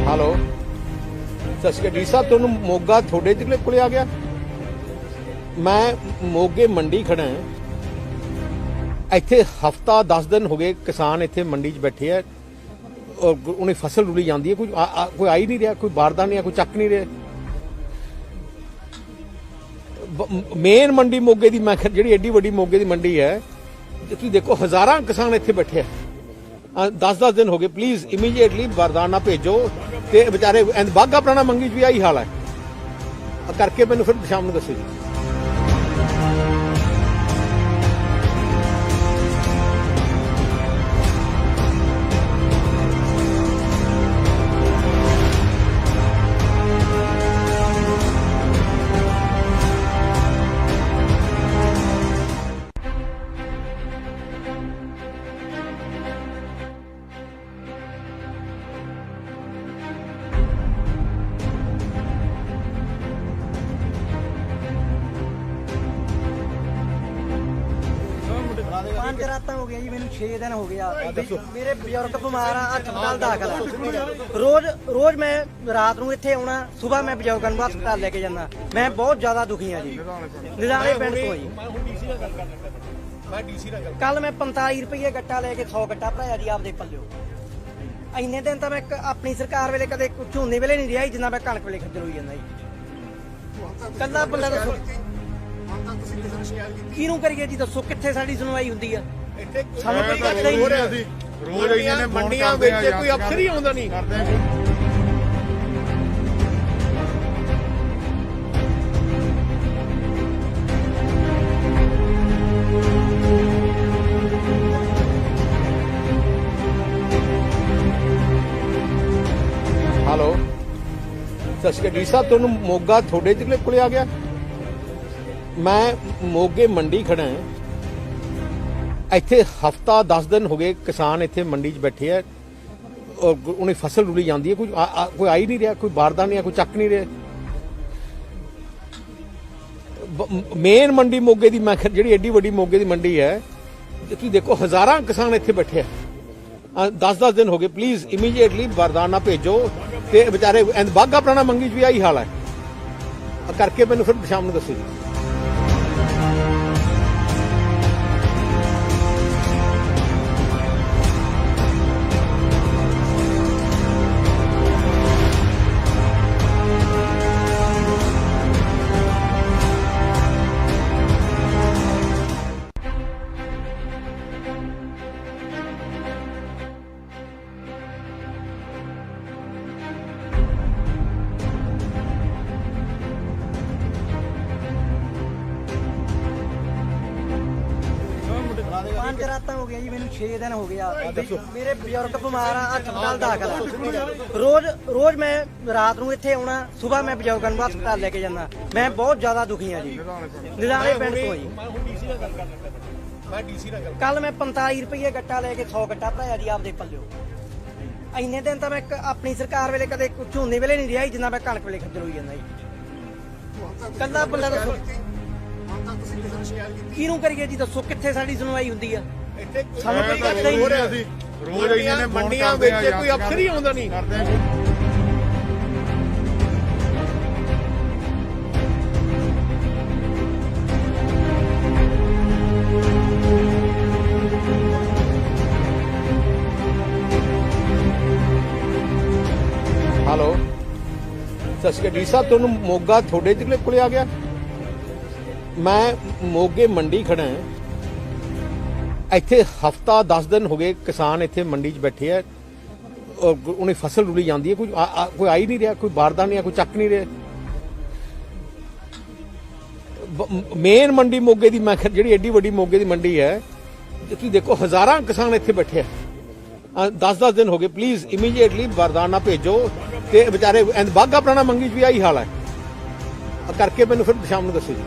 ਹੈਲੋ, ਸਤਿ ਸ਼੍ਰੀ ਅਕਾਲ ਡੀ ਸਾਹਿਬ, ਤੁਹਾਨੂੰ ਮੋਗਾ ਤੁਹਾਡੇ ਜ਼ਿਲ੍ਹੇ ਕੋਲੇ ਆ ਗਿਆ। ਮੈਂ ਮੋਗੇ ਮੰਡੀ ਖੜਾ ਹਾਂ। ਇੱਥੇ ਹਫਤਾ 10 ਦਿਨ ਹੋ ਗਏ ਕਿਸਾਨ ਇੱਥੇ ਮੰਡੀ 'ਚ ਬੈਠੇ ਆ ਔਰ ਉਹਨੇ ਫਸਲ ਰੁਲੀ ਜਾਂਦੀ ਹੈ, ਕੋਈ ਆ ਹੀ ਨਹੀਂ ਰਿਹਾ, ਕੋਈ ਬਾਰਦਾ ਨਹੀਂ ਆ, ਕੋਈ ਚੱਕ ਨਹੀਂ ਰਿਹਾ। ਮੇਨ ਮੰਡੀ ਮੋਗੇ ਦੀ, ਮੈਂ ਜਿਹੜੀ ਐਡੀ ਵੱਡੀ ਮੋਗੇ ਦੀ ਮੰਡੀ ਹੈ, ਤੁਸੀਂ ਦੇਖੋ ਹਜ਼ਾਰਾਂ ਕਿਸਾਨ ਇੱਥੇ ਬੈਠੇ ਆ। 10-10 ਦਿਨ ਹੋ ਗਏ। ਪਲੀਜ਼ ਇਮੀਡੀਏਟਲੀ ਬਾਰਦਾਨਾ ਭੇਜੋ ਤੇ ਵਿਚਾਰੇ ਬਾਗਾ ਪੁਰਾਣਾ ਮੰਗੀ 'ਚ ਵੀ ਆਹੀ ਹਾਲ ਹੈ। ਕਰਕੇ ਮੈਨੂੰ ਫਿਰ ਸ਼ਾਮ ਨੂੰ ਦੱਸੋ ਜੀ। ਪੰਜ ਰਾਤਾਂ ਹੋ ਗਈਆਂ ਜੀ, ਮੈਨੂੰ 6 ਦਿਨ ਹੋ ਗਿਆ। ਮੇਰੇ ਬਜ਼ੁਰਗ ਬਿਮਾਰ ਆ, ਹਸਪਤਾਲ ਦਾਖਲ ਆ। ਰੋਜ਼ ਮੈਂ ਰਾਤ ਨੂੰ ਇੱਥੇ ਆਉਣਾ, ਸਵੇਰ ਮੈਂ ਬਜ਼ੁਰਗਾਂ ਨੂੰ ਹਸਪਤਾਲ ਲੈ ਕੇ ਜਾਂਦਾ। ਮੈਂ ਬਹੁਤ ਜ਼ਿਆਦਾ ਦੁਖੀ ਆ ਜੀ। ਨਿਦਾਣੇ ਪਿੰਡ ਤੋਂ ਜੀ। ਕੱਲ ਮੈਂ 45 ਰੁਪਏ ਗੱਟਾ ਲੈ ਕੇ 100 ਗੱਟਾ ਭਰਾਇਆ ਜੀ ਆਪਦੇ ਪੱਲਿਓ। ਇੰਨੇ ਦਿਨ ਤਾਂ ਮੈਂ ਆਪਣੀ ਸਰਕਾਰ ਵੇਲੇ ਕਦੇ ਝੋਨੇ ਵੇਲੇ ਨਹੀਂ ਰਿਹਾ ਜਿੰਨਾ ਮੈਂ ਕਣਕ ਵੇਲੇ ਖੱਜਲ ਹੋਈ ਜਾਂਦਾ ਜੀ। ਕੱਲਾ ਬੰਦਾ ਦੱਸੋ ਕਿਹਨੂੰ ਕਰੀਏ ਜੀ, ਦੱਸੋ ਕਿੱਥੇ ਸਾਡੀ ਸੁਣਵਾਈ ਹੁੰਦੀ ਆ? ਸਾਨੂੰ ਕੋਈ ਕਰਦਾ ਹੀ ਨਹੀਂ। ਰੋਜ਼ ਇਹਨਾਂ ਨੇ ਮੰਡੀਆਂ ਵਿੱਚ ਕੋਈ ਅਫਸਰ ਹੀ ਆਉਂਦਾ ਨਹੀਂ। ਹੈਲੋ, ਸਤਿ ਸ਼੍ਰੀ ਅਕਾਲ ਡੀ ਸਾਹਿਬ, ਤੁਹਾਨੂੰ ਮੋਗਾ ਤੁਹਾਡੇ ਜ਼ਿਲ੍ਹੇ ਕੋਲੇ ਆ ਗਿਆ। ਮੈਂ ਮੋਗੇ ਮੰਡੀ ਖੜਾ ਹਾਂ। ਇੱਥੇ ਹਫਤਾ 10 ਦਿਨ ਹੋ ਗਏ ਕਿਸਾਨ ਇੱਥੇ ਮੰਡੀ 'ਚ ਬੈਠੇ ਆ ਔਰ ਉਹਨੇ ਫਸਲ ਰੁਲੀ ਜਾਂਦੀ ਹੈ, ਕੋਈ ਆ ਹੀ ਨਹੀਂ ਰਿਹਾ, ਕੋਈ ਬਾਰਦਾ ਨਹੀਂ ਆ, ਕੋਈ ਚੱਕ ਨਹੀਂ ਰਿਹਾ। ਮੇਨ ਮੰਡੀ ਮੋਗੇ ਦੀ, ਮੈਂ ਜਿਹੜੀ ਐਡੀ ਵੱਡੀ ਮੋਗੇ ਦੀ ਮੰਡੀ ਹੈ, ਤੁਸੀਂ ਦੇਖੋ ਹਜ਼ਾਰਾਂ ਕਿਸਾਨ ਇੱਥੇ ਬੈਠੇ ਆ। 10-10 ਦਿਨ ਹੋ ਗਏ। ਪਲੀਜ਼ ਇਮੀਡੀਏਟਲੀ ਬਾਰਦਾਨਾ ਭੇਜੋ ਤੇ ਵਿਚਾਰੇ ਬਾਗਾ ਪੁਰਾਣਾ ਮੰਗੀ 'ਚ ਵੀ ਆਹੀ ਹਾਲ ਹੈ। ਕਰਕੇ ਮੈਨੂੰ ਫਿਰ ਸ਼ਾਮ ਨੂੰ ਦੱਸੋ ਜੀ। 5 ਰਾਤਾਂ ਹੋ ਗਈਆਂ ਜੀ, ਮੈਨੂੰ 6 ਦਿਨ ਹੋ ਗਿਆ। ਮੇਰੇ ਬਜ਼ੁਰਗ ਬਿਮਾਰ ਆ, ਹਸਪਤਾਲ ਦਾਖਲ ਆ। ਰੋਜ਼ ਮੈਂ ਰਾਤ ਨੂੰ ਇੱਥੇ ਆਉਣਾ, ਸਵੇਰ ਮੈਂ ਬਜ਼ੁਰਗਾਂ ਨੂੰ ਹਸਪਤਾਲ ਲੈ ਕੇ ਜਾਂਦਾ। ਮੈਂ ਬਹੁਤ ਜ਼ਿਆਦਾ ਦੁਖੀ ਆ ਜੀ, ਨਿਦਾਣੇ ਪਿੰਡ ਤੋਂ ਜੀ। ਕੱਲ ਮੈਂ 45 ਰੁਪਏ ਗੱਟਾ ਲੈ ਕੇ 100 ਗੱਟਾ ਭਰਾਇਆ ਜੀ ਆਪਦੇ ਪੱਲਿਓ। ਇੰਨੇ ਦਿਨ ਤਾਂ ਮੈਂ ਆਪਣੀ ਸਰਕਾਰ ਵੇਲੇ ਕਦੇ ਝੋਨੇ ਵੇਲੇ ਨਹੀਂ ਰਿਹਾ ਜੀ, ਜਿੰਨਾ ਮੈਂ ਕਣਕ ਵੇਲੇ ਖੱਜਲ ਹੋਈ ਜਾਂਦਾ ਜੀ। ਕੱਲਾ ਬੰਦਾ ਦੱਸੋ ਕਿਹਨੂੰ ਕਰੀਏ ਜੀ, ਦੱਸੋ ਕਿੱਥੇ ਸਾਡੀ ਸੁਣਵਾਈ ਹੁੰਦੀ ਆ? ਸਾਨੂੰ ਕੋਈ ਕਰਦਾ ਹੀ ਨਹੀਂ। ਰੋਜ਼ ਇਹਨਾਂ ਨੇ ਮੰਡੀਆਂ ਵਿੱਚ ਕੋਈ ਅਫਸਰ ਹੀ ਆਉਂਦਾ ਨਹੀਂ। ਹੈਲੋ, ਸਤਿ ਸ਼੍ਰੀ ਅਕਾਲ ਜੀ ਸਾਹਿਬ, ਤੁਹਾਨੂੰ ਮੋਗਾ ਤੁਹਾਡੇ ਜ਼ਿਲ੍ਹੇ ਕੋਲੇ ਆ ਗਿਆ। ਮੈਂ ਮੋਗੇ ਮੰਡੀ ਖੜਾ ਹਾਂ। ਇੱਥੇ ਹਫਤਾ 10 ਦਿਨ ਹੋ ਗਏ ਕਿਸਾਨ ਇੱਥੇ ਮੰਡੀ 'ਚ ਬੈਠੇ ਆ। ਉਹਨੇ ਫਸਲ ਰੁਲੀ ਜਾਂਦੀ ਹੈ, ਕੋਈ ਆ ਹੀ ਨਹੀਂ ਰਿਹਾ, ਕੋਈ ਬਾਰਦਾ ਨਹੀਂ ਆ, ਕੋਈ ਚੱਕ ਨਹੀਂ ਰਿਹਾ। ਮੇਨ ਮੰਡੀ ਮੋਗੇ ਦੀ, ਮੈਂ ਜਿਹੜੀ ਐਡੀ ਵੱਡੀ ਮੋਗੇ ਦੀ ਮੰਡੀ ਹੈ, ਤੁਸੀਂ ਦੇਖੋ ਹਜ਼ਾਰਾਂ ਕਿਸਾਨ ਇੱਥੇ ਬੈਠੇ ਆ। 10-10 ਦਿਨ ਹੋ ਗਏ। ਪਲੀਜ਼ ਇਮੀਡੀਏਟਲੀ ਬਾਰਦਾਨਾ ਭੇਜੋ। ਤੇ ਵਿਚਾਰੇ ਬਾਘਾ ਪੁਰਾਣਾ ਮੰਗੀ 'ਚ ਵੀ ਆਹੀ ਹਾਲ ਹੈ। ਕਰਕੇ ਮੈਨੂੰ ਫਿਰ ਸ਼ਾਮ ਨੂੰ ਦੱਸੋ ਜੀ।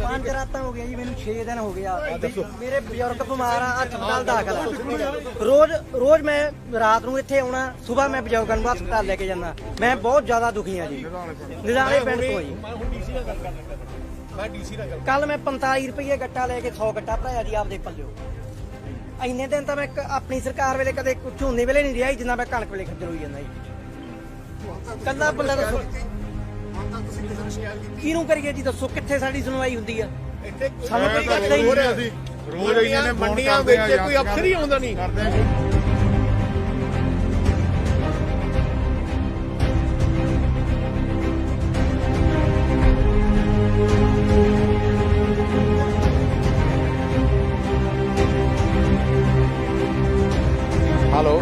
ਪੰਜ ਰਾਤਾਂ ਹੋ ਗਈਆਂ ਜੀ, ਮੈਨੂੰ 6 ਦਿਨ ਹੋ ਗਿਆ। ਮੇਰੇ ਬਜ਼ੁਰਗ ਬਿਮਾਰ ਆ, ਹਸਪਤਾਲ ਦਾਖਲ ਆ। ਰੋਜ਼ ਮੈਂ ਰਾਤ ਨੂੰ ਇੱਥੇ ਆਉਣਾ, ਸਵੇਰ ਮੈਂ ਬਜ਼ੁਰਗਾਂ ਨੂੰ ਹਸਪਤਾਲ ਲੈ ਕੇ ਜਾਂਦਾ। ਮੈਂ ਬਹੁਤ ਜ਼ਿਆਦਾ ਦੁਖੀ ਆ ਜੀ, ਨਿਦਾਣੇ ਪਿੰਡ ਤੋਂ ਜੀ। ਕੱਲ ਮੈਂ 45 ਰੁਪਏ ਗੱਟਾ ਲੈ ਕੇ 100 ਗੱਟਾ ਭਰਾਇਆ ਜੀ ਆਪਦੇ ਪੱਲਿਓ। ਇੰਨੇ ਦਿਨ ਤਾਂ ਮੈਂ ਆਪਣੀ ਸਰਕਾਰ ਵੇਲੇ ਕਦੇ ਝੋਨੇ ਵੇਲੇ ਨਹੀਂ ਰਿਹਾ ਜੀ, ਜਿੰਨਾ ਮੈਂ ਕਣਕ ਵੇਲੇ ਖੱਜਲ ਹੋਈ ਜਾਂਦਾ ਜੀ। ਕੱਲਾ ਬੰਦਾ ਦੱਸੋ ਕਿਹਨੂੰ ਕਰੀਏ ਜੀ, ਦੱਸੋ ਕਿੱਥੇ ਸਾਡੀ ਸੁਣਵਾਈ ਹੁੰਦੀ ਆ? ਸਾਨੂੰ ਕੋਈ ਕਰਦਾ ਹੀ ਨਹੀਂ। ਰੋਜ਼ ਇਹਨਾਂ ਨੇ ਮੰਡੀਆਂ ਵਿੱਚ ਕੋਈ ਅਫਸਰ ਹੀ ਆਉਂਦਾ ਨਹੀਂ। ਹੈਲੋ,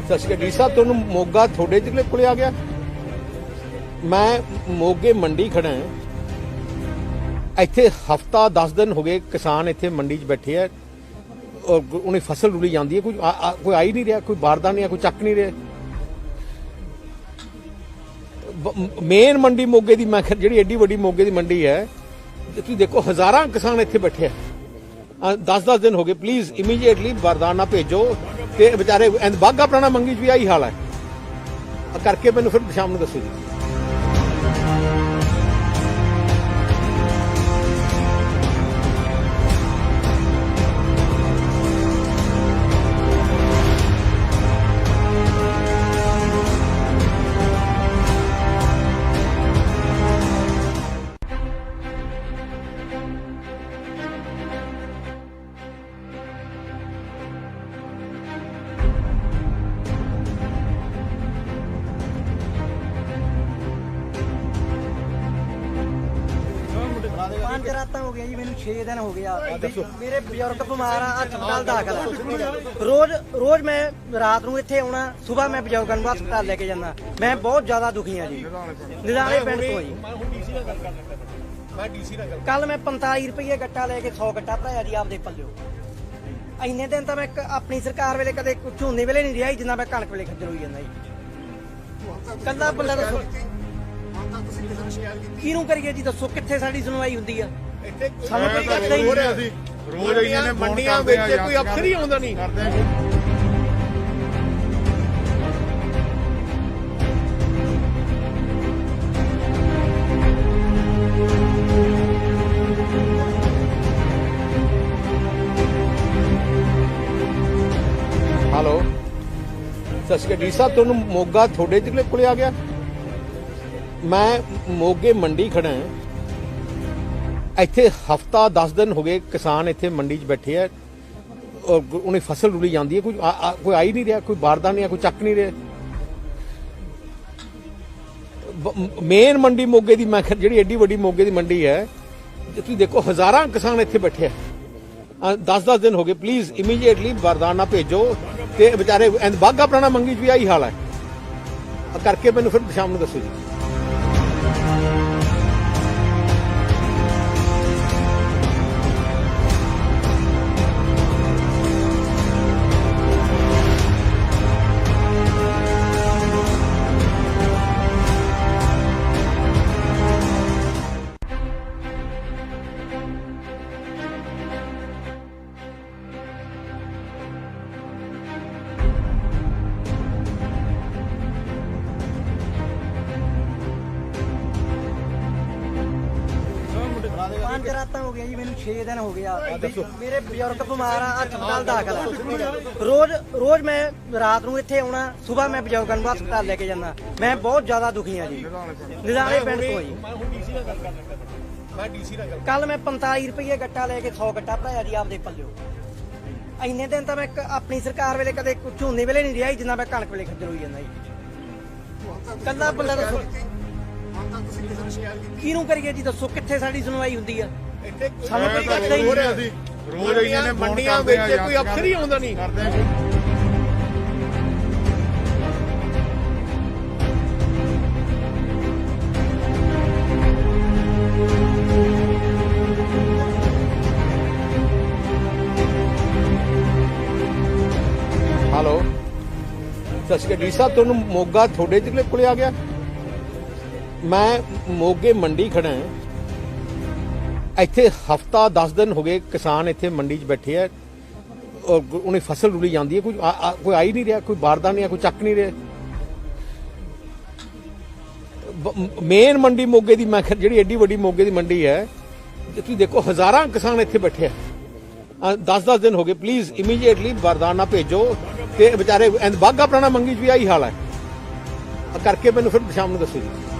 ਸਤਿ ਸ਼੍ਰੀ ਅਕਾਲ ਜੀ ਸਾਹਿਬ, ਤੁਹਾਨੂੰ ਮੋਗਾ ਤੁਹਾਡੇ ਜ਼ਿਲ੍ਹੇ ਕੋਲੇ ਆ ਗਿਆ। ਮੈਂ ਮੋਗੇ ਮੰਡੀ ਖੜਾ ਹਾਂ। ਇੱਥੇ ਹਫਤਾ 10 ਦਿਨ ਹੋ ਗਏ ਕਿਸਾਨ ਇੱਥੇ ਮੰਡੀ 'ਚ ਬੈਠੇ ਆ। ਉਹਨੇ ਫਸਲ ਰੁਲੀ ਜਾਂਦੀ ਹੈ, ਕੋਈ ਆ ਹੀ ਨਹੀਂ ਰਿਹਾ, ਕੋਈ ਬਾਰਦਾ ਨਹੀਂ ਆ, ਕੋਈ ਚੱਕ ਨਹੀਂ ਰਿਹਾ। ਮੇਨ ਮੰਡੀ ਮੋਗੇ ਦੀ, ਮੈਂ ਜਿਹੜੀ ਐਡੀ ਵੱਡੀ ਮੋਗੇ ਦੀ ਮੰਡੀ ਹੈ, ਤੁਸੀਂ ਦੇਖੋ ਹਜ਼ਾਰਾਂ ਕਿਸਾਨ ਇੱਥੇ ਬੈਠੇ ਆ। 10-10 ਦਿਨ ਹੋ ਗਏ। ਪਲੀਜ਼ ਇਮੀਡੀਏਟਲੀ ਬਾਰਦਾਨਾ ਭੇਜੋ। ਤੇ ਵਿਚਾਰੇ ਬਾਘਾ ਪੁਰਾਣਾ ਮੰਗੀ 'ਚ ਵੀ ਆਹੀ ਹਾਲ ਹੈ। ਕਰਕੇ ਮੈਨੂੰ ਫਿਰ ਸ਼ਾਮ ਨੂੰ ਦੱਸੋ ਜੀ। ਪੰਜ ਰਾਤਾਂ ਹੋ ਗਈਆਂ ਜੀ, ਮੈਨੂੰ 6 ਦਿਨ ਹੋ ਗਿਆ। ਮੇਰੇ ਬਜ਼ੁਰਗ ਬਿਮਾਰ ਆ, ਹਸਪਤਾਲ ਦਾਖਲ ਆ। ਰੋਜ਼ ਮੈਂ ਰਾਤ ਨੂੰ ਇੱਥੇ ਆਉਣਾ, ਸਵੇਰ ਮੈਂ ਬਜ਼ੁਰਗਾਂ ਨੂੰ ਹਸਪਤਾਲ ਲੈ ਕੇ ਜਾਂਦਾ। ਮੈਂ ਬਹੁਤ ਜ਼ਿਆਦਾ ਦੁਖੀ ਆ ਜੀ, ਨਿਦਾਣੇ ਪਿੰਡ ਤੋਂ ਜੀ। ਕੱਲ ਮੈਂ 45 ਰੁਪਏ ਗੱਟਾ ਲੈ ਕੇ 100 ਗੱਟਾ ਭਰਾਇਆ ਜੀ ਆਪਦੇ ਪੱਲਿਓ। ਇੰਨੇ ਦਿਨ ਤਾਂ ਮੈਂ ਆਪਣੀ ਸਰਕਾਰ ਵੇਲੇ ਕਦੇ ਝੋਨੇ ਵੇਲੇ ਨਹੀਂ ਰਿਹਾ ਜੀ, ਜਿੰਨਾ ਮੈਂ ਕਣਕ ਵੇਲੇ ਖੱਜਲ ਹੋਈ ਜਾਂਦਾ ਜੀ। ਕੱਲਾ ਬੰਦਾ ਦੱਸੋ ਕਿਹਨੂੰ ਕਰੀਏ ਜੀ, ਦੱਸੋ ਕਿੱਥੇ ਸਾਡੀ ਸੁਣਵਾਈ ਹੁੰਦੀ ਆ? ਸਾਨੂੰ ਕੋਈ ਕਰਦਾ ਹੀ ਨਹੀਂ। ਰੋਜ਼ ਇਹਨਾਂ ਨੇ ਮੰਡੀਆਂ ਵਿੱਚ ਕੋਈ ਅਫਸਰ ਹੀ ਆਉਂਦਾ ਨਹੀਂ। ਹੈਲੋ, ਸਤਿ ਸ਼੍ਰੀ ਅਕਾਲ ਜੀ ਸਾਹਿਬ, ਤੁਹਾਨੂੰ ਮੋਗਾ ਤੁਹਾਡੇ ਜ਼ਿਲ੍ਹੇ ਕੋਲੇ ਆ ਗਿਆ। ਮੈਂ ਮੋਗੇ ਮੰਡੀ ਖੜਾ ਹਾਂ। ਇੱਥੇ ਹਫਤਾ 10 ਦਿਨ ਹੋ ਗਏ ਕਿਸਾਨ ਇੱਥੇ ਮੰਡੀ 'ਚ ਬੈਠੇ ਆ ਔਰ ਉਹਨੇ ਫਸਲ ਰੁਲੀ ਜਾਂਦੀ ਹੈ, ਕੋਈ ਆ ਹੀ ਨਹੀਂ ਰਿਹਾ, ਕੋਈ ਬਾਰਦਾ ਨਹੀਂ ਆ, ਕੋਈ ਚੱਕ ਨਹੀਂ ਰਿਹਾ। ਮੇਨ ਮੰਡੀ ਮੋਗੇ ਦੀ, ਮੈਂ ਜਿਹੜੀ ਐਡੀ ਵੱਡੀ ਮੋਗੇ ਦੀ ਮੰਡੀ ਹੈ, ਤੁਸੀਂ ਦੇਖੋ ਹਜ਼ਾਰਾਂ ਕਿਸਾਨ ਇੱਥੇ ਬੈਠੇ ਆ। 10-10 ਦਿਨ ਹੋ ਗਏ। ਪਲੀਜ਼ ਇਮੀਡੀਏਟਲੀ ਬਾਰਦਾਨਾ ਭੇਜੋ ਤੇ ਵਿਚਾਰੇ ਬਾਘਾ ਪੁਰਾਣਾ ਮੰਗੀ 'ਚ ਵੀ ਆਹੀ ਹਾਲ ਹੈ। ਕਰਕੇ ਮੈਨੂੰ ਫਿਰ ਸ਼ਾਮ ਨੂੰ ਦੱਸੋ ਜੀ। ਪੰਜ ਰਾਤਾਂ ਹੋ ਗਈਆਂ ਜੀ, ਮੈਨੂੰ 6 ਦਿਨ ਹੋ ਗਿਆ। ਮੇਰੇ ਬਜ਼ੁਰਗ ਬਿਮਾਰ ਆ, ਹਸਪਤਾਲ ਦਾਖਲ ਆ। ਰੋਜ਼ ਮੈਂ ਰਾਤ ਨੂੰ ਇੱਥੇ ਆਉਣਾ, ਸਵੇਰ ਮੈਂ ਬਜ਼ੁਰਗਾਂ ਨੂੰ ਹਸਪਤਾਲ ਲੈ ਕੇ ਜਾਂਦਾ। ਮੈਂ ਬਹੁਤ ਜ਼ਿਆਦਾ ਦੁਖੀ ਆ ਜੀ। ਨਿਦਾਣੇ ਪਿੰਡ ਤੋਂ ਜੀ। ਕੱਲ ਮੈਂ 45 ਰੁਪਏ ਗੱਟਾ ਲੈ ਕੇ 100 ਗੱਟਾ ਭਰਾਇਆ ਜੀ ਆਪਦੇ ਪੱਲਿਓ। ਇੰਨੇ ਦਿਨ ਤਾਂ ਮੈਂ ਆਪਣੀ ਸਰਕਾਰ ਵੇਲੇ ਕਦੇ ਝੋਨੇ ਵੇਲੇ ਨਹੀਂ ਰਿਹਾ ਜੀ, ਜਿੰਨਾ ਮੈਂ ਕਣਕ ਵੇਲੇ ਖੱਜਲ ਹੋਈ ਜਾਂਦਾ ਜੀ। ਕੱਲਾ ਬੰਦਾ ਦੱਸੋ ਕਿਹਨੂੰ ਕਰੀਏ ਜੀ, ਦੱਸੋ ਕਿੱਥੇ ਸਾਡੀ ਸੁਣਵਾਈ ਹੁੰਦੀ ਆ? ਸਾਨੂੰ ਕੋਈ ਕਰਦਾ ਹੀ ਨਹੀਂ। ਰੋਜ਼ ਇਹਨਾਂ ਨੇ ਮੰਡੀਆਂ ਵਿੱਚ ਕੋਈ ਅਫਸਰ ਹੀ ਆਉਂਦਾ ਨਹੀਂ। ਹੈਲੋ, ਸਤਿ ਸ਼੍ਰੀ ਅਕਾਲ ਡੀ ਸਾਹਿਬ, ਤੁਹਾਨੂੰ ਮੋਗਾ ਤੁਹਾਡੇ ਜ਼ਿਲ੍ਹੇ ਕੋਲੇ ਆ ਗਿਆ। ਮੈਂ ਮੋਗੇ ਮੰਡੀ ਖੜਾ ਹਾਂ। ਇੱਥੇ ਹਫਤਾ 10 ਦਿਨ ਹੋ ਗਏ ਕਿਸਾਨ ਇੱਥੇ ਮੰਡੀ 'ਚ ਬੈਠੇ ਆ ਔਰ ਉਹਨੇ ਫਸਲ ਰੁਲੀ ਜਾਂਦੀ ਹੈ, ਕੋਈ ਆ ਹੀ ਨਹੀਂ ਰਿਹਾ, ਕੋਈ ਬਾਰਦਾ ਨਹੀਂ ਆ, ਕੋਈ ਚੱਕ ਨਹੀਂ ਰਿਹਾ। ਮੇਨ ਮੰਡੀ ਮੋਗੇ ਦੀ, ਮੈਂ ਜਿਹੜੀ ਐਡੀ ਵੱਡੀ ਮੋਗੇ ਦੀ ਮੰਡੀ ਹੈ, ਤੁਸੀਂ ਦੇਖੋ ਹਜ਼ਾਰਾਂ ਕਿਸਾਨ ਇੱਥੇ ਬੈਠੇ ਆ। 10-10 ਦਿਨ ਹੋ ਗਏ। ਪਲੀਜ਼ ਇਮੀਡੀਏਟਲੀ ਬਾਰਦਾਨਾ ਭੇਜੋ ਤੇ ਵਿਚਾਰੇ ਬਾਘਾ ਪੁਰਾਣਾ ਮੰਗੀ 'ਚ ਵੀ ਆਹੀ ਹਾਲ ਹੈ। ਕਰਕੇ ਮੈਨੂੰ ਫਿਰ ਸ਼ਾਮ ਨੂੰ ਦੱਸੋ ਜੀ।